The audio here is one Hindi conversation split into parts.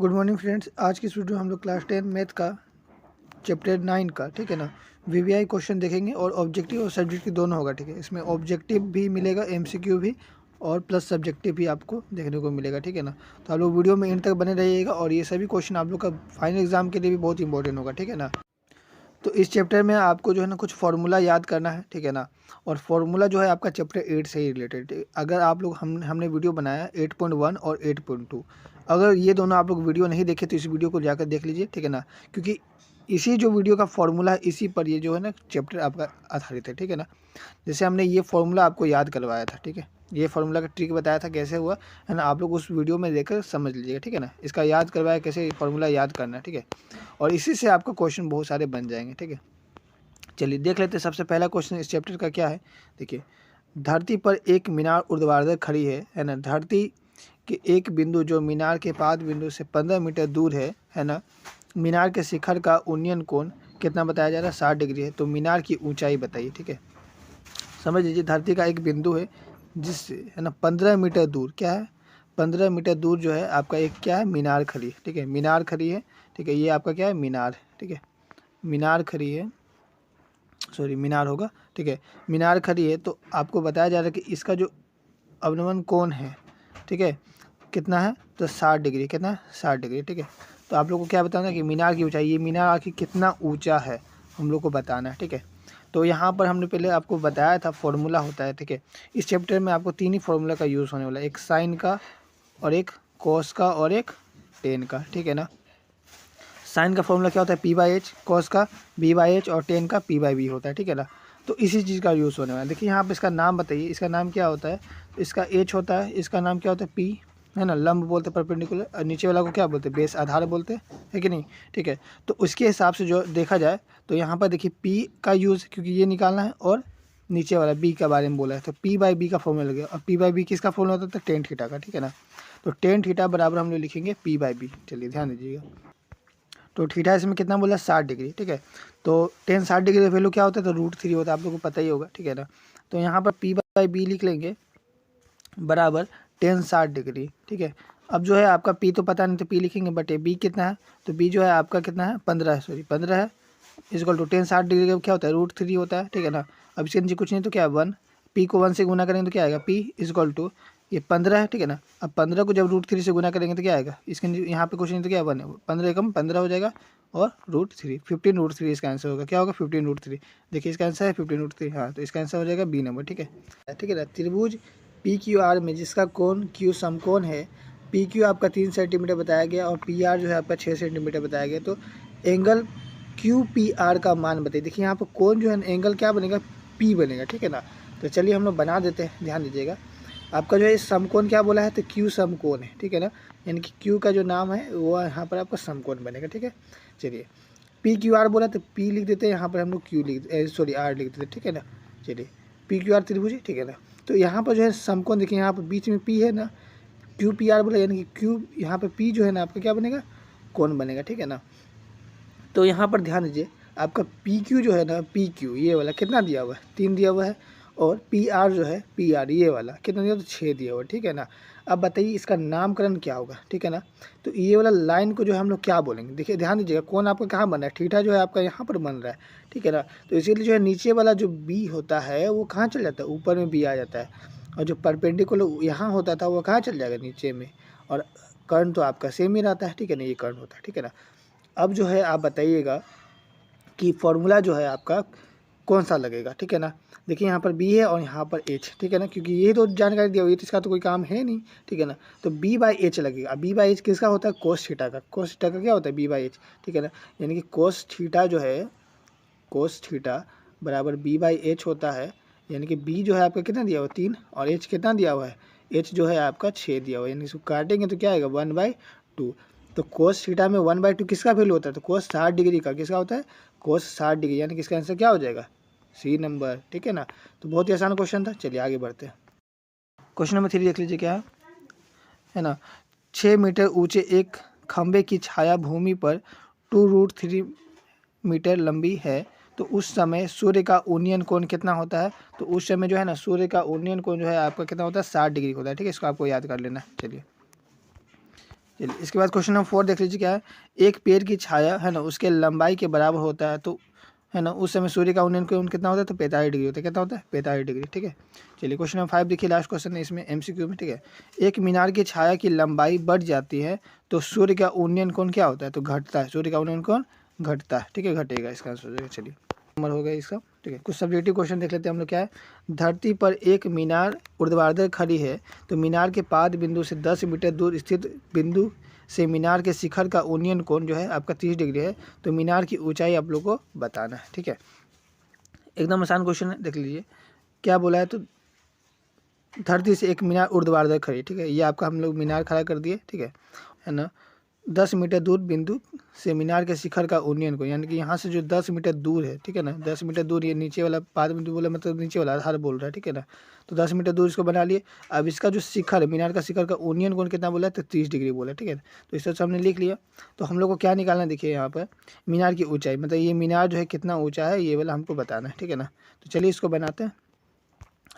Good morning friends. आज की इस वीडियो में हम लोग क्लास 10 मैथ का चैप्टर 9 का, ठीक है ना, वीवीआई क्वेश्चन देखेंगे और ऑब्जेक्टिव और सब्जेक्टिव दोनों होगा, ठीक है। इसमें ऑब्जेक्टिव भी मिलेगा, एमसीक्यू भी, और प्लस सब्जेक्टिव भी आपको देखने को मिलेगा, ठीक है ना। तो आप लोग वीडियो में एंड तक बने रहिएगा और ये सभी क्वेश्चन आप लोग का फाइनल एग्जाम के लिए भी बहुत इंपॉर्टेंट होगा, ठीक है ना। तो इस चैप्टर में आपको जो है ना कुछ फार्मूला याद करना है, ठीक है ना। और फार्मूला जो है आपका चैप्टर 8 से ही रिलेटेड। अगर आप लोग हमने वीडियो बनाया 8.1 और 8.2, अगर ये दोनों आप लोग वीडियो नहीं देखे तो इस वीडियो को जाकर देख लीजिए, ठीक है ना। क्योंकि इसी जो वीडियो का फार्मूला है इसी पर ये जो है ना चैप्टर आपका आधारित है, ठीक है ना। जैसे हमने ये फार्मूला आपको याद करवाया था, ठीक है, ये फार्मूला का ट्रिक बताया था कैसे हुआ है ना, आप लोग उस वीडियो में देखकर समझ लीजिएगा, ठीक है ना। इसका याद करवाया कैसे फार्मूला याद करना है, ठीक है। और इसी से आपका क्वेश्चन बहुत सारे बन जाएंगे, ठीक है। चलिए देख लेते हैं। सबसे पहला क्वेश्चन इस चैप्टर का क्या है, देखिए। धरती पर एक मीनार ऊर्ध्वाधर खड़ी है ना। धरती के एक बिंदु जो मीनार के पाद बिंदु से 15 मीटर दूर है ना। मीनार के शिखर का उन्नयन कोण कितना बताया जा रहा है, 60 डिग्री है। तो मीनार की ऊंचाई बताइए, ठीक है। समझ लीजिए, धरती का एक बिंदु है जिससे है ना 15 मीटर दूर, क्या है, 15 मीटर दूर जो है आपका एक क्या है, मीनार खड़ी है, ठीक है। मीनार खड़ी है, ठीक है। ये आपका क्या है, मीनार, ठीक है। मीनार खड़ी है, सॉरी मीनार होगा, ठीक है। मीनार खड़ी है। तो आपको बताया जा रहा है कि इसका जो अवनमन कोण है, ठीक है, कितना है, तो 60 डिग्री, कितना है, 60 डिग्री, ठीक है। तो आप लोग को क्या बताना है कि मीनार की ऊंचाई, ये मीनार आखिर कितना ऊंचा है हम लोग को बताना है, ठीक है। तो यहाँ पर हमने पहले आपको बताया था फॉर्मूला होता है, ठीक है। इस चैप्टर में आपको 3 ही फॉर्मूला का यूज़ होने वाला है, एक साइन का और एक कॉस का और एक टेन का, ठीक है ना। साइन का फॉर्मूला क्या होता है, P/H, कॉस का B/H और टेन का P/B होता है, ठीक है ना। तो इसी चीज़ का यूज़ होने वाला है। देखिए यहाँ पर इसका नाम बताइए, इसका नाम क्या होता है, तो इसका H होता है, इसका नाम क्या होता है, P, है ना, लंब बोलते हैं परपेंडिकुलर, और नीचे वाला को क्या बोलते हैं, बेस, आधार बोलते हैं, है कि नहीं, ठीक है। तो उसके हिसाब से जो देखा जाए तो यहाँ पर देखिए P का यूज़, क्योंकि ये निकालना है, और नीचे वाला B के बारे में बोला है, तो P/B का फॉर्मूला लगे, और P/B किसका फॉर्मूला होता है, टेन थीटा का, ठीक है ना। तो टेन थीटा बराबर हम लोग लिखेंगे P/B। चलिए ध्यान दीजिएगा। तो थीटा इसमें कितना बोला, 60 डिग्री, ठीक है। तो टेन 60 डिग्री का वैल्यू क्या होता है, तो √3 होता है, आप लोगों को पता ही होगा, ठीक है ना। तो यहाँ पर P/B लिख लेंगे बराबर टेन 60 डिग्री, ठीक है। अब जो है आपका P तो पता नहीं, तो P लिखेंगे, बट ये B कितना है, तो B जो है आपका कितना है, 15 है, सॉरी 15 है, इजक्वल टू टेन 60 डिग्री का क्या होता है, √3 होता है, ठीक है ना। अब इसके नीचे कुछ नहीं तो क्या है, 1, P को 1 से गुना करेंगे तो क्या आएगा, P इजक्वल टू ये 15 है, ठीक है ना। अब 15 को जब √3 से गुना करेंगे तो क्या आएगा, इसके यहाँ पे कुछ नहीं तो क्या है, 1 है, 15 कम 15 हो जाएगा, और √3, 15√3 इसका आंसर होगा, क्या होगा, 15√3। देखिए इसका आंसर है 15√3, हाँ, तो इसका आंसर हो जाएगा B नंबर, ठीक है, ठीक है ना। त्रिभुज PQR में जिसका कोण Q समकोण है, PQ आपका 3 सेंटीमीटर बताया गया और PR जो है आपका 6 सेंटीमीटर बताया गया। तो एंगल QPR का मान बताइए। देखिए यहाँ पर कोण जो है एंगल क्या बनेगा, P बनेगा, ठीक है ना। तो चलिए हम लोग बना देते हैं, ध्यान दीजिएगा। आपका जो है समकोण क्या बोला है, तो Q समकोण है, ठीक है ना। यानी कि Q का जो नाम है वो यहाँ पर आपका समकोण बनेगा, ठीक है। चलिए PQR बोला तो P लिख देते हैं, यहाँ पर हम लोग Q लिख, सॉरी R लिख देते हैं, ठीक है ना। चलिए PQR त्रिभुज, ठीक है ना। तो यहाँ पर जो है समकोण देखिए, यहाँ पर बीच में P है ना, QPR बोला, यानी कि Q यहाँ पर P जो है ना आपका क्या बनेगा, कोण बनेगा, ठीक है ना। तो यहाँ पर ध्यान दीजिए, आपका PQ जो है ना, PQ ये वाला कितना दिया हुआ है, 3 दिया हुआ है, और PR जो है PR ये वाला कितना दिया हुआ, तो 6 दिया हुआ है, ठीक है ना। अब बताइए इसका नामकरण क्या होगा, ठीक है ना। तो ये वाला लाइन को जो है हम लोग क्या बोलेंगे, देखिए ध्यान दीजिएगा, कौन आपका कहाँ बन रहा है, थीटा जो है आपका यहाँ पर बन रहा है, ठीक है ना। तो इसीलिए जो है नीचे वाला जो B होता है वो कहाँ चल जाता है, ऊपर में B आ जाता है, और जो परपेंडिकुलर यहाँ होता था वो कहाँ चल जाएगा, नीचे में, और कर्ण तो आपका सेम ही रहता है, ठीक है ना, ये कर्ण होता है, ठीक है ना। अब जो है आप बताइएगा कि फॉर्मूला जो है आपका कौन सा लगेगा, ठीक है ना। देखिए यहाँ पर B है और यहाँ पर H, ठीक है ना, क्योंकि ये तो जानकारी दी हुई है तो इसका तो कोई काम है नहीं, ठीक है ना। तो B/H लगेगा। B/H किसका होता है, कोस थीटा का। कोस थीटा का क्या होता है, B/H, ठीक है ना। यानी कि कोस थीटा जो है, कोस थीटा बराबर B/H होता है। यानी कि B जो है आपका कितना दिया हुआ, 3, और H कितना दिया हुआ है, H जो है आपका 6 दिया हुआ है। यानी इसको काटेंगे तो क्या आएगा, 1/2। तो कोस थीटा में 1/2 किसका वैल्यू होता है, तो कोस 60 डिग्री का किसका होता है, कोस 60 डिग्री, यानी कि इसका आंसर क्या हो जाएगा, C नंबर, ठीक है ना। तो बहुत ही आसान क्वेश्चन था। चलिए आगे बढ़ते हैं। क्वेश्चन नंबर 3 देख लीजिए क्या है ना। 6 मीटर ऊंचे एक खंबे की छाया भूमि पर 2√3 मीटर लंबी है, तो उस समय सूर्य का उन्नयन कोण कितना होता है। तो उस समय जो है ना सूर्य का उन्नयन कोण जो है आपका कितना होता है, 60 डिग्री होता है, ठीक है। इसको आपको याद कर लेना है। चलिए चलिए इसके बाद क्वेश्चन नंबर 4 देख लीजिए क्या है। एक पेड़ की छाया है ना उसके लंबाई के बराबर होता है तो है ना उस समय सूर्य का उन्नयन कोण कितना होता है, तो 45 डिग्री होता है। कितना होता है? 45 डिग्री। ठीक है, चलिए क्वेश्चन नंबर 5 देखिए, लास्ट क्वेश्चन है इसमें MCQ में। ठीक है, एक मीनार की छाया की लंबाई बढ़ जाती है तो सूर्य का उन्नयन कोण क्या होता है, तो घटता है। सूर्य का उन्नयन कोण घटता है। ठीक है, घटेगा इसका आंसर हो जाएगा। चलिए नंबर हो गया इसका। ठीक है, कुछ सब्जेक्टिव क्वेश्चन देख लेते हैं हम लोग। क्या है, धरती पर एक मीनार ऊर्ध्वाधर खड़ी है तो मीनार के पाद बिंदु से 10 मीटर दूर स्थित बिंदु से मीनार के शिखर का उन्नयन कोण जो है आपका 30 डिग्री है, तो मीनार की ऊंचाई आप लोग को बताना है। ठीक है, एकदम आसान क्वेश्चन है, देख लीजिए क्या बोला है। तो धरती से एक मीनार ऊर्ध्वाधर खड़ी, ठीक है, ये आपका हम लोग मीनार खड़ा कर दिए। ठीक है ना, 10 मीटर दूर बिंदु से मीनार के शिखर का उन्नयन को, यानी कि यहाँ से जो 10 मीटर दूर है, ठीक है ना, 10 मीटर दूर, ये नीचे वाला पाद बिंदु बोला मतलब नीचे वाला आधार बोल रहा है। ठीक है ना, तो 10 मीटर दूर इसको बना लिए। अब इसका जो शिखर है, मीनार का शिखर का उन्नयन कोण कितना बोला है, तो 30 डिग्री बोला। ठीक है, तो इस तरह से हमने लिख लिया। तो हम लोग को क्या निकालना है, देखिए यहाँ पर मीनार की ऊँचाई, मतलब ये मीनार जो है कितना ऊँचा है, ये वाला हमको बताना है। ठीक है ना, तो चलिए इसको बनाते हैं।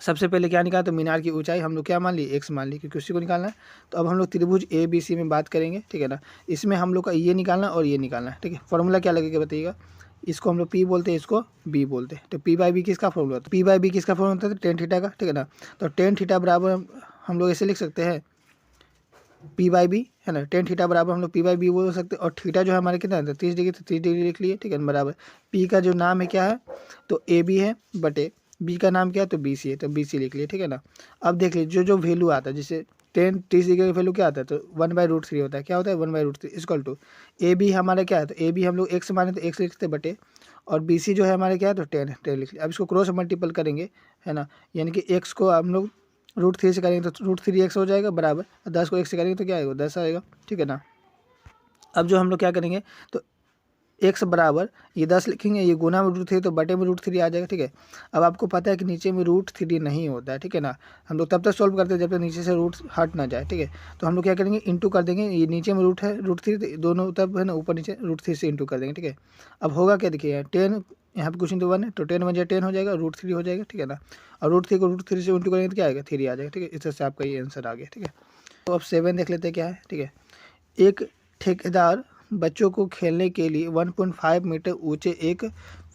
सबसे पहले क्या निकाला, तो मीनार की ऊंचाई हम लोग क्या मान लिए, x मान ली, क्योंकि उसी को निकालना है। तो अब हम लोग त्रिभुज ABC में बात करेंगे। ठीक है ना, इसमें हम लोग का ये निकालना और ये निकालना है। ठीक है, फॉर्मूला क्या लगेगा बताइएगा। इसको हम लोग P बोलते हैं, इसको B बोलते हैं। तो P/B किसका फॉर्मूला होता है, P/B किसका फॉर्मूला होता है, टेन थीटा का। ठीक है ना, तो टेन थीटा बराबर हम लोग ऐसे लिख सकते हैं P/B, है ना, टेन थीटा बराबर हम लोग P/B बोल सकते हैं। और थीटा जो है हमारे कितना है, 30 डिग्री, तो 30 डिग्री लिख लिए। ठीक है, बराबर P का जो नाम है क्या है, तो AB है, बटे B का नाम क्या है, तो BC है, तो BC लिख लिए। ठीक है ना, अब देख लीजिए जो वैल्यू आता है, जैसे 30 डिग्री का वैल्यू क्या आता है, तो 1/√3 होता है। क्या होता है, 1/√3 इक्वल टू AB हमारा क्या है, तो AB हम लोग x माने तो x लिखते बटे, और BC जो है हमारे क्या है, तो 10 लिख लिया। अब इसको क्रॉस मल्टीपल करेंगे, है ना, यानी कि x को हम लोग √3 से करेंगे तो √3x हो जाएगा, बराबर 10 को 1 से करेंगे तो क्या आएगा, 10 आएगा। ठीक है ना, अब जो हम लोग क्या करेंगे, तो x बराबर ये 10 लिखेंगे, ये गुना में √3 तो बटे में √3 आ जाएगा। ठीक है, अब आपको पता है कि नीचे में √3 नहीं होता है। ठीक है ना, हम लोग तब तक सॉल्व करते हैं जब तक नीचे से रूट हट ना जाए। ठीक है, तो हम लोग क्या करेंगे, इंटू कर देंगे, ये नीचे में रूट है √3, दोनों तब है ना ऊपर नीचे √3 से इंटू कर देंगे। ठीक है, अब होगा क्या, देखिए 10 यहाँ पे कुछ इंटू 1 है, तो 10 1 10 हो जाएगा, √3 हो जाएगा। ठीक है ना, और √3 को √3 से इंटू करेंगे तो क्या आएगा, 3 आ जाएगा। ठीक है, इस तरह से आपका ये आंसर आ गया। ठीक है, तो अब 7 देख लेते हैं क्या है। ठीक है, एक ठेकेदार बच्चों को खेलने के लिए 1.5 मीटर ऊंचे एक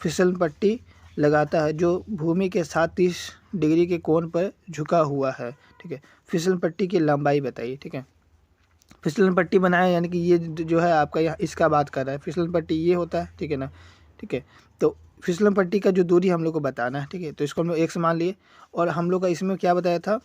फिसल पट्टी लगाता है जो भूमि के साथ 30 डिग्री के कोण पर झुका हुआ है। ठीक है, फिसल पट्टी की लंबाई बताइए। ठीक है, फिसलन पट्टी बनाया, यानी कि ये जो है आपका यहाँ इसका बात कर रहा है, फिसलन पट्टी ये होता है। ठीक है ना, ठीक है, तो फिसलन पट्टी का जो दूरी हम लोग को बताना है। ठीक है, तो इसको हम लोग x मान लिए, और हम लोग का इसमें क्या बताया था,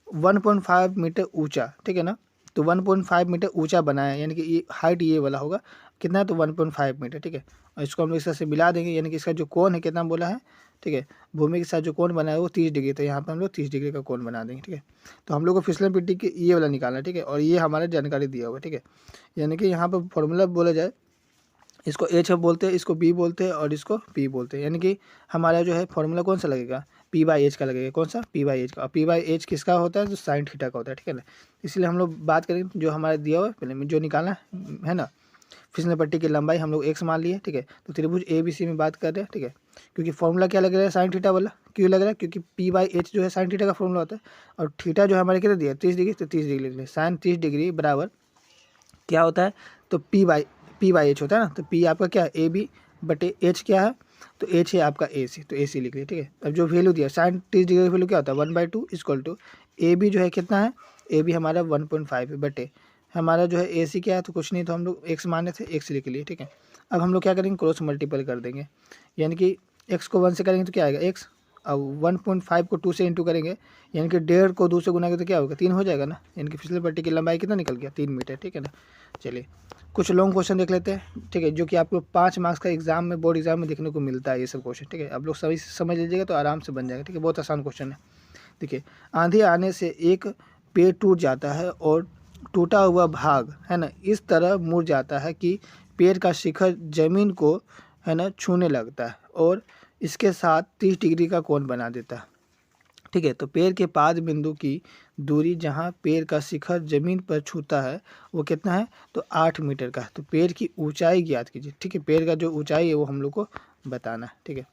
1.5 मीटर ऊंचा। ठीक है ना, तो 1.5 मीटर ऊंचा बनाया, यानी कि ये हाइट ये वाला होगा कितना है, तो 1.5 मीटर। ठीक है, और इसको हम लोग इस तरह से मिला देंगे, यानी कि इसका जो कोण है कितना बोला है, ठीक है, भूमि के साथ जो कोण बना है वो 30 डिग्री, तो यहाँ पर हम लोग 30 डिग्री का कोण बना देंगे। ठीक है, तो हम लोग को फिसलन पट्टी की ये वाला निकालना है। ठीक है, और ये हमारा जानकारी दिया हुआ है। ठीक है, यानी कि यहाँ पर फॉर्मूला बोला जाए, इसको H बोलते हैं, इसको B बोलते हैं, और इसको P बोलते हैं। यानी कि हमारा जो है फॉर्मूला कौन सा लगेगा, P/H का लगेगा। कौन सा, P/H का। और P/H किसका होता है, तो साइन थीटा का होता है। ठीक है ना, इसलिए हम लोग बात करेंगे जो हमारा दिया हुआ है, पहले में जो निकालना है ना, फिसलन पट्टी की लंबाई हम लोग x मान लिए। ठीक है, तो त्रिभुज ABC में बात कर रहे हैं। ठीक है, क्योंकि फॉर्मूला क्या लग रहा है, साइन थीटा वाला। क्यों लग रहा है, क्योंकि P/H जो है साइन थीटा का फॉर्मूला होता है, और थीटा जो हमारे कितना दिया, 30 डिग्री, तो 30 डिग्री लिख लें। साइन 30 डिग्री बराबर क्या होता है, तो P/H होता है ना, तो P आपका क्या है, AB बटे H क्या है, तो H है आपका AC, तो AC लिख लिया। ठीक है, अब जो वैल्यू दिया साइन 30 डिग्री का वैल्यू क्या होता है, 1/2 इक्वल टू AB जो है कितना है, AB हमारा 1.5 है, बटे हमारा जो है AC क्या है, तो कुछ नहीं, तो हम लोग x माने थे, x लिख लिए। ठीक है, अब हम लोग क्या करेंगे, क्रॉस मल्टीपल कर देंगे, यानी कि x को 1 से करेंगे तो क्या आएगा x, अब 1.5 को 2 से इंटू करेंगे, यानी कि 1.5 को 2 से गुना करें तो क्या होगा, 3 हो जाएगा ना, यानी कि फिसलन पट्टी की लंबाई कितना निकल गया, 3 मीटर। ठीक है ना, चलिए कुछ लॉन्ग क्वेश्चन देख लेते हैं। ठीक है, जो कि आपको 5 मार्क्स का एग्जाम में, बोर्ड एग्जाम में देखने को मिलता है ये सब क्वेश्चन। ठीक है, आप लोग सभी समझ लीजिएगा तो आराम से बन जाएगा। ठीक है, बहुत आसान क्वेश्चन है। देखिए, आंधी आने से एक पेड़ टूट जाता है और टूटा हुआ भाग है ना इस तरह मुड़ जाता है कि पेड़ का शिखर जमीन को है ना छूने लगता है और इसके साथ 30 डिग्री का कोण बना देता है। ठीक है, तो पेड़ के पाद बिंदु की दूरी जहाँ पेड़ का शिखर जमीन पर छूता है वो कितना है, तो 8 मीटर का है। तो पेड़ की ऊंचाई ज्ञात कीजिए। ठीक है, पेड़ का जो ऊंचाई है वो हम लोग को बताना है। ठीक है,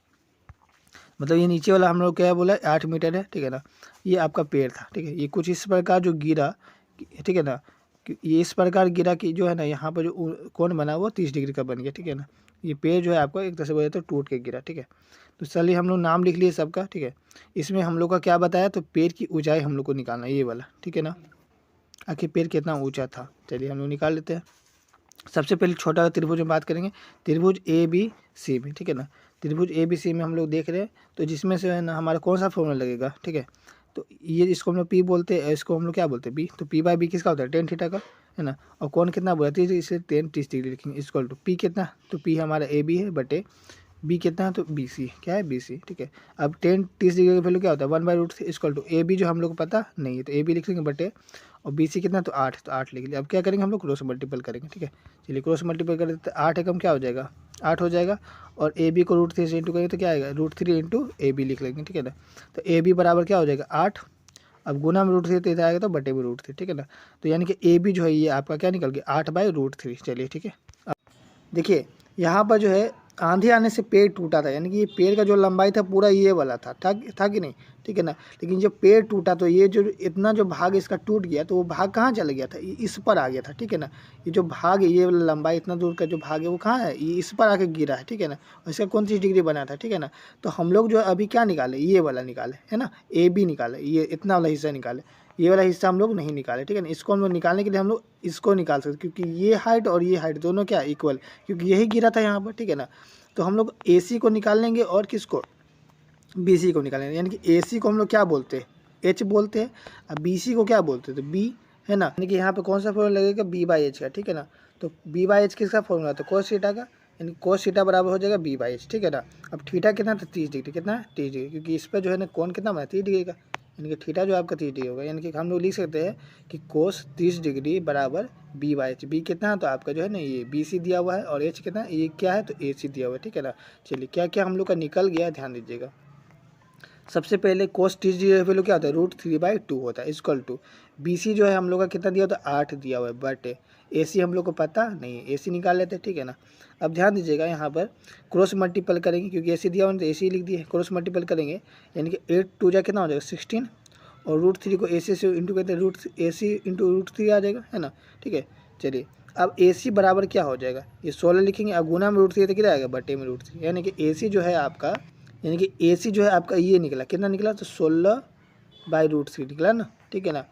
मतलब ये नीचे वाला हम लोग क्या बोला है, 8 मीटर है। ठीक है ना, ये आपका पेड़ था। ठीक है, ये कुछ इस प्रकार जो गिरा, ठीक है ना, कि ये इस प्रकार गिरा कि जो है ना यहाँ पर जो कोण बना वो 30 डिग्री का बन गया, ठीक है ना। ये पेड़ जो है आपका एक तरह से बोले तो टूट के गिरा, ठीक है। तो चलिए हम लोग नाम लिख लिए सबका, ठीक है। इसमें हम लोग का क्या बताया, तो पेड़ की ऊंचाई हम लोग को निकालना है, ये वाला, ठीक है ना। आखिर पेड़ कितना ऊंचा था, चलिए हम लोग निकाल लेते हैं। सबसे पहले छोटा त्रिभुज में बात करेंगे, त्रिभुज ए बी सी में, ठीक है ना। त्रिभुज ए बी सी में हम लोग देख रहे हैं, तो जिसमें से है ना हमारा कौन सा फॉर्मूला लगेगा, ठीक है। तो ये इसको हम लोग पी बोलते हैं, इसको हम लोग क्या बोलते हैं बी। तो पी बाई बी किसका होता है, टेन थीटा का, है ना। और कौन कितना बोला, 30, इसलिए 30 डिग्री लिखेंगे। इक्वल टू पी कितना, तो पी हमारा ए बी है बटे बी कितना है, तो बी सी, क्या है बी सी, ठीक है। अब 30 डिग्री का वैल्यू क्या होता है, 1/√3 इक्वल टू ए बी जो हम लोग को पता नहीं है, तो ए बी लिख लेंगे बटे, और बी सी कितना, तो 8, तो 8 लिख लिया। अब क्या करेंगे हम लोग, क्रॉस मल्टीपल करेंगे, ठीक है। चलिए क्रॉस मल्टीपल कर देते, 8 एकम क्या हो जाएगा, 8 हो जाएगा। और ए बी को √3 से इंटू करेंगे तो क्या आएगा, √3 इंटू ए बी लिख लेंगे, ठीक है ना। तो ए बी बराबर क्या हो जाएगा 8, अब गुना में √3 तो इधर आएगा तो बटे में √3, ठीक है ना। तो यानी कि ए बी जो है ये आपका क्या निकल गया, 8/√3। चलिए ठीक है। अब देखिए यहाँ पर जो है आंधी आने से पेड़ टूटा था, यानी कि ये पेड़ का जो लंबाई था पूरा ये वाला था कि नहीं, ठीक है ना। लेकिन जब पेड़ टूटा तो ये जो इतना जो भाग इसका टूट गया, तो वो भाग कहाँ चला गया था, ये इस पर आ गया था, ठीक है ना। ये जो भाग है, ये वाला लंबाई इतना दूर का जो भाग है वो कहाँ है, ये इस पर आके गिरा है, ठीक है ना। और इसका 29 डिग्री बना था, ठीक है ना। तो हम लोग जो है अभी क्या निकाले, ये वाला निकाले, है ना, ए बी निकाले, ये इतना वाला हिस्सा निकाले, ये वाला हिस्सा हम लोग नहीं निकाले, ठीक है ना। इसको हम लोग निकालने के लिए हम लोग इसको निकाल सकते, क्योंकि ये हाइट और ये हाइट दोनों क्या इक्वल, क्योंकि यही गिरा था यहाँ पर, ठीक है ना। तो हम लोग ए सी को निकाल लेंगे और किसको, बी सी को निकालेंगे। यानी कि ए सी को हम लोग क्या बोलते हैं, एच बोलते हैं, और बी सी को क्या बोलते हैं, तो बी, है ना। यानी कि यहाँ पे कौन सा फॉर्मूला लगेगा, बी बाई एच का, ठीक है ना। तो बी बाई एच किसका फॉर्मूला, तो कोस थीटा का, यानी कोस थीटा बराबर हो जाएगा बी बाई एच, ठीक है ना। अब थीटा कितना था, 30 डिग्री, कितना है 30 डिग्री, क्योंकि इस पर जो है ना कौन कितना बना 30 डिग्री का, यानी कि थीटा जो आपका 30 डिग्री होगा। यानी कि हम लोग लिख सकते हैं कि कोस 30 डिग्री बराबर बी बाई एच। बी कितना है, तो आपका जो है ना ये बी सी दिया हुआ है, और एच कितना, ये क्या है, तो ए सी दिया हुआ है, ठीक है ना। चलिए क्या क्या हम लोग का निकल गया, ध्यान दीजिएगा। सबसे पहले कोस 30 डिग्री का वैल्यू क्या होता है, √3/2 होता है, इक्वल टू बी सी जो है हम लोग का कितना दिया होता है, 8 दिया हुआ है, बट ए सी हम लोग को पता नहीं है, ए सी निकाल लेते हैं, ठीक है ना। अब ध्यान दीजिएगा यहाँ पर क्रॉस मल्टीपल करेंगे, क्योंकि ए सी दिया हुआ है तो ए सी लिख दिए, क्रॉस मल्टीपल करेंगे, यानी कि 8 2 जा कितना हो जाएगा 16, और √3 को ए सी से इंटू करते हैं, ए सी इंटू √3 आ जाएगा, है ना, ठीक है। चलिए अब ए सी बराबर क्या हो जाएगा, ये 16 लिखेंगे, अब गुना में √3 तो कितना आएगा, बटे में √3, यानी कि ए सी जो है आपका, यानी कि ए सी जो है आपका ये निकला, कितना निकला, तो 16/√3 निकला ना, ठीक है ना।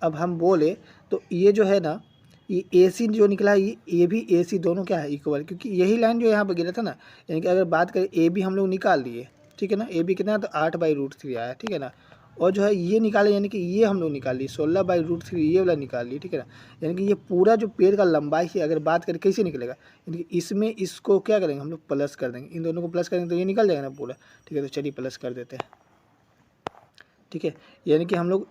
अब हम बोले तो ये जो है ना, ये ए सी जो निकला है, ये भी ए सी दोनों क्या है इक्वल, क्योंकि यही लाइन जो यहाँ पर गिरा था ना। यानी कि अगर बात करें ए बी हम लोग निकाल लिए, ठीक है ना, ए बी कितना, तो 8/√3 आया, ठीक है ना। और जो है ये निकाले, यानी कि ये हम लोग निकाल लिए 16/√3, ये वाला निकाल लिए, ठीक है ना। यानी कि ये पूरा जो पेड़ का लंबाई है, अगर बात करें कैसे निकलेगा, यानी कि इसमें इसको क्या करेंगे हम लोग, प्लस कर देंगे, इन दोनों को प्लस करेंगे तो ये निकल जाएगा ना पूरा, ठीक है। तो चलिए प्लस कर देते हैं, ठीक है। यानी कि हम लोग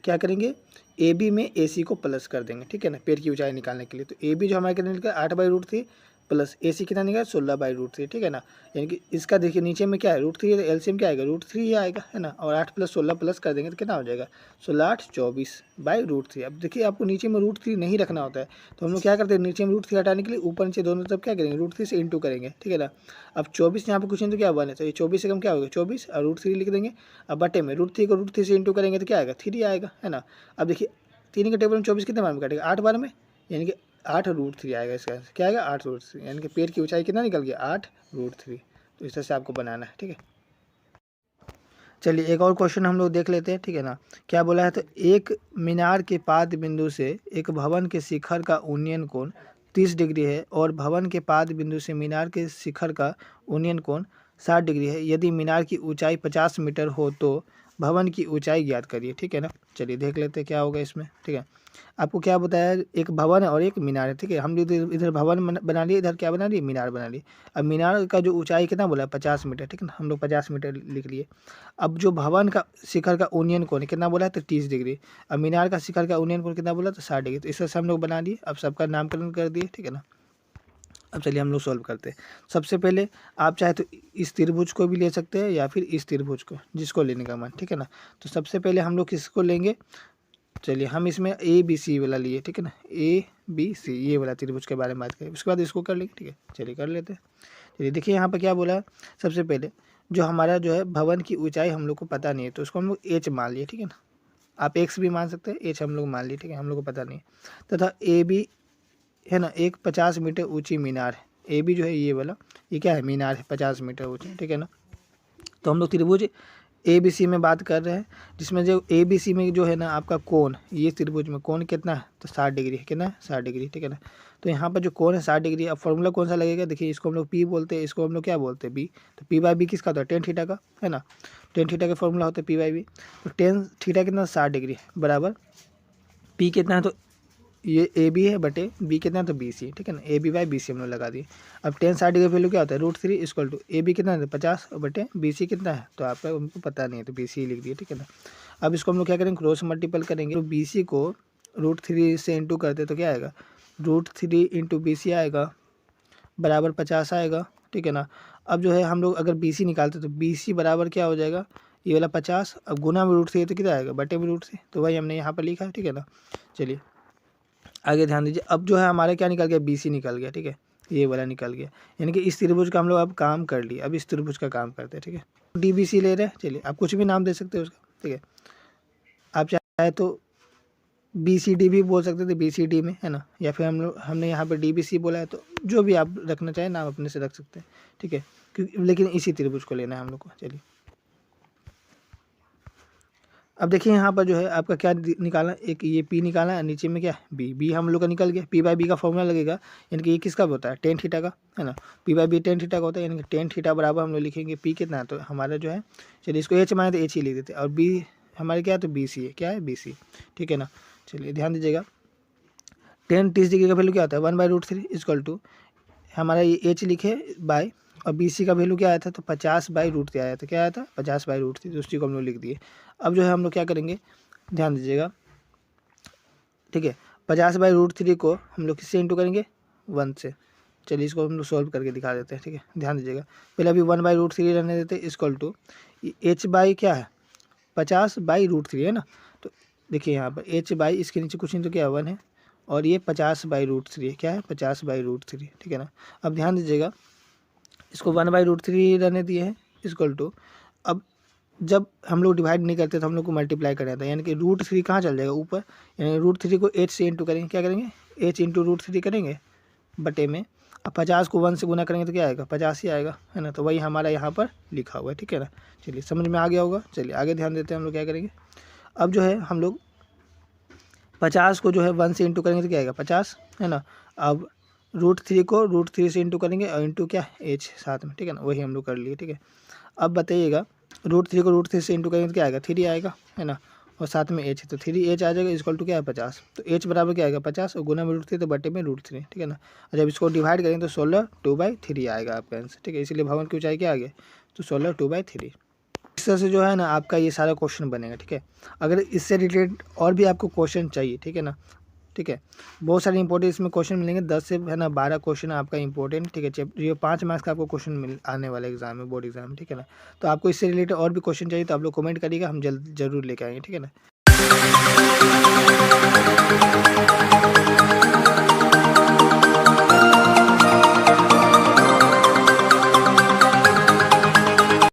क्या करेंगे, ए बी में ए सी को प्लस कर देंगे, ठीक है ना, पेड़ की ऊंचाई निकालने के लिए। तो ए बी जो हमारे कितना निकला, 8/√3 प्लस ए सी कितना निकला, 16/√3, ठीक है ना। यानी कि इसका देखिए नीचे में क्या है, √3 है, तो एलसीएम क्या आएगा, √3 ही आएगा, है ना। और 8 + 16 प्लस कर देंगे तो कितना हो जाएगा, 16 8 24/√3। अब देखिए आपको नीचे में √3 नहीं रखना होता है, तो हम लोग क्या करते हैं, नीचे में √3 हटाने के लिए ऊपर नीचे दोनों तरफ क्या करेंगे, √3 से इंटू करेंगे, ठीक है ना। अब 24 यहाँ पर कुछ नहीं तो क्या बने, तो ये 24 से कम क्या होगा 24, और √3 लिख देंगे। अब बटे में √3 को √3 से इंटू करेंगे तो क्या आएगा, 3 आएगा, है ना। अब देखिए 3 के टेबल में 24 कितने बार में काटेगा, 8 बार में, यानी कि 8√3 आएगा इसका आंसर, क्या आएगा 8√3, यानी कि पेड़ की ऊंचाई कितना निकल गया 8√3। तो इस तरह से आपको बनाना है, ठीक है। चलिए एक और क्वेश्चन हम लोग देख लेते हैं, ठीक है ना। क्या बोला है, तो एक मीनार के पाद बिंदु से एक भवन के शिखर का उन्नयन कोण 30 डिग्री है, और भवन के पाद बिंदु से मीनार के शिखर का उन्नयन कोण 60 डिग्री है। यदि मीनार की ऊंचाई 50 मीटर हो तो भवन की ऊंचाई ज्ञात करिए, ठीक है ना। चलिए देख लेते हैं क्या होगा इसमें, ठीक है। आपको क्या बताया, एक भवन है और एक मीनार है, ठीक है। हम इधर भवन बना लिए, इधर क्या बना लिए, मीनार बना लिए। अब मीनार का जो ऊंचाई कितना बोला है 50 मीटर, ठीक है ना, हम लोग 50 मीटर लिख लिए। अब जो भवन का शिखर का उन्नयन कोण कितना बोला है, तो 30 डिग्री। अब मीनार का शिखर का उन्नयन कोण कितना बोला, तो 60 डिग्री। तो इस तरह से हम लोग बना लिए, अब सबका नामकरण कर दिए, ठीक है ना। अब चलिए हम लोग सॉल्व करते हैं। सबसे पहले आप चाहे तो इस त्रिभुज को भी ले सकते हैं, या फिर इस त्रिभुज को, जिसको लेने का मन, ठीक है ना। तो सबसे पहले हम लोग किसको लेंगे, चलिए हम इसमें ए बी सी वाला लिए, ठीक है ना, ए बी सी ये वाला त्रिभुज के बारे में बात करें, उसके बाद इसको कर लेंगे, ठीक है। चलिए कर लेते हैं। चलिए देखिए यहाँ पर क्या बोला है, सबसे पहले जो हमारा जो है भवन की ऊंचाई हम लोग को पता नहीं है, तो उसको हम लोग एच मान लिए, ठीक है ना। आप एक्स भी मान सकते हैं, एच हम लोग मान लिए, ठीक है, हम लोग को पता नहीं। तथा ए बी है ना, एक 50 मीटर ऊंची मीनार है। ए बी जो है ये वाला, ये क्या है, मीनार है 50 मीटर ऊंची, ठीक है ना। तो हम लोग त्रिभुज ए बी सी में बात कर रहे हैं, जिसमें जो ए बी सी में जो है ना आपका कोण, ये त्रिभुज में कोण कितना है, तो 60 डिग्री है, कितना है, 60 डिग्री, ठीक है ना। तो यहाँ पर जो कोण है 60 डिग्री, अब फॉर्मूला कौन सा लगेगा, देखिए इसको हम लोग पी बोलते हैं, इसको हम लोग क्या बोलते हैं, बी। तो पी बाई बी किसका होता है, टेन थीटा का, है ना। टेन थीटा का फॉर्मूला होता है पी बाई बी। तो टेन थीटा कितना, 60 डिग्री बराबर पी कितना है, तो ये ए बी है बटे बी कितना है, तो बी सी, ठीक है ना। A B by B C हम लोग लगा दिए। अब टेन 60 डिग्री वैल्यू क्या होता है, √3 इक्वल टू ए बी कितना है, 50 बटे बी सी कितना है, तो आपका उनको पता नहीं है, तो बी सी लिख दिए, ठीक है ना। अब इसको हम लोग क्या करेंगे, क्रॉस मल्टीपल करेंगे। तो बी सी को √3 से इंटू करते तो क्या आएगा, √3 इंटू बी सी आएगा बराबर 50 आएगा, ठीक है ना। अब जो है हम लोग अगर बी सी निकालते तो बी सी बराबर क्या हो जाएगा, ये वाला 50, अब गुना में √3 तो कितना आएगा, बटे में √3, तो वही हमने यहाँ पर लिखा है, ठीक है ना। चलिए आगे ध्यान दीजिए, अब जो है हमारे क्या निकल गया, बी सी निकल गया, ठीक है, ये वाला निकल गया। यानी कि इस त्रिभुज का हम लोग अब काम कर लिए, अब इस त्रिभुज का काम करते हैं, ठीक है। डी बी सी ले रहे हैं, चलिए आप कुछ भी नाम दे सकते हो उसका, ठीक है। आप चाहे तो बी सी डी भी बोल सकते थे, बी सी डी में, है ना, या फिर हमने यहाँ पर डी बी सी बोला है, तो जो भी आप रखना चाहें नाम अपने से रख सकते हैं, ठीक है, क्योंकि लेकिन इसी त्रिभुज को लेना है हम लोग को। चलिए अब देखिए यहाँ पर जो है आपका क्या निकाला, एक ये पी निकाला है, नीचे में क्या है बी, बी हम लोग का निकल गया। पी बाई बी का फॉर्मूला लगेगा, यानी कि ये किसका होता है, टेन थीटा का, है ना। P by B ten theta का होता है, यानी कि टेन थीटा बराबर हम लोग लिखेंगे पी कितना है, तो हमारा जो है, चलिए इसको एच माने तो एच ही लिख देते, और बी हमारे क्या है, तो बी सी है, क्या है, बी सी, ठीक है ना। चलिए ध्यान दीजिएगा, टेन 30 डिग्री का वैल्यू क्या होता है, 1/√3 इक्वल टू हमारा ये एच लिखे बाय, और बी सी का वैल्यू क्या आया था, तो 50/√3 आया था, क्या आया था, 50/√3, तो उसी को हम लोग लिख दिए। अब जो है हम लोग क्या करेंगे, ध्यान दीजिएगा, ठीक है, 50/√3 को हम लोग किससे इंटू करेंगे, 1 से। चलिए इसको हम लोग सॉल्व करके दिखा देते हैं, ठीक है, ध्यान दीजिएगा। पहले अभी 1/√3 रहने देते हैं, इक्वल टू एच बाई क्या है, 50/√3 है ना। तो देखिए यहाँ पर एच बाई इसके नीचे कुछ नहीं तो क्या है, 1 है, और ये 50/√3 है, क्या है, 50/√3, ठीक है ना। अब ध्यान दीजिएगा, इसको 1/√3 रहने दिए हैं, इक्वल टू, अब जब हम लोग डिवाइड नहीं करते तो हम लोग को मल्टीप्लाई करना था, यानी कि √3 कहाँ चल जाएगा, ऊपर, यानी √3 को एच से इंटू करेंगे, क्या करेंगे, एच इंटू √3 करेंगे बटे में। अब 50 को 1 से गुना करेंगे तो क्या आएगा, 50 ही आएगा, है ना। तो वही हमारा यहाँ पर लिखा हुआ है, ठीक है ना। चलिए समझ में आ गया होगा। चलिए आगे ध्यान देते हैं, हम लोग क्या करेंगे, अब जो है हम लोग 50 को जो है 1 से इंटू करेंगे तो क्या आएगा, 50, है ना। अब √3 को √3 से इंटू करेंगे, और इंटू क्या, एच साथ में, ठीक है ना, वही हम लोग कर लिए, ठीक है। अब बताइएगा, √3 को √3 से इंटू करेंगे तो क्या आएगा, 3 आएगा, है ना, और साथ में एच है, तो 3h आ जाएगा, इक्वल टू क्या है, 50। तो एच बराबर क्या आएगा, 50, और गुना में √3 तो बटे में √3, ठीक है ना। और जब इसको डिवाइड करेंगे तो 16 2/3 आएगा आपका आंसर, ठीक है। इसीलिए भवन की ऊंचाई क्या आ गया, तो 16 2/3। इस तरह से जो है ना आपका ये सारा क्वेश्चन बनेगा, ठीक है। अगर इससे रिलेटेड और भी आपको क्वेश्चन चाहिए, ठीक है ना, ठीक है, बहुत सारे इंपॉर्टेंट इसमें क्वेश्चन मिलेंगे, 10 से है ना 12 क्वेश्चन आपका इंपॉर्टेंट, ठीक है। ये 5 मार्क्स का आपको क्वेश्चन मिल आने वाला एग्जाम में, बोर्ड एग्जाम में, ठीक है ना। तो आपको इससे रिलेटेड और भी क्वेश्चन चाहिए तो आप लोग कमेंट करिएगा, हम जरूर लेके आएंगे, ठीक है ना।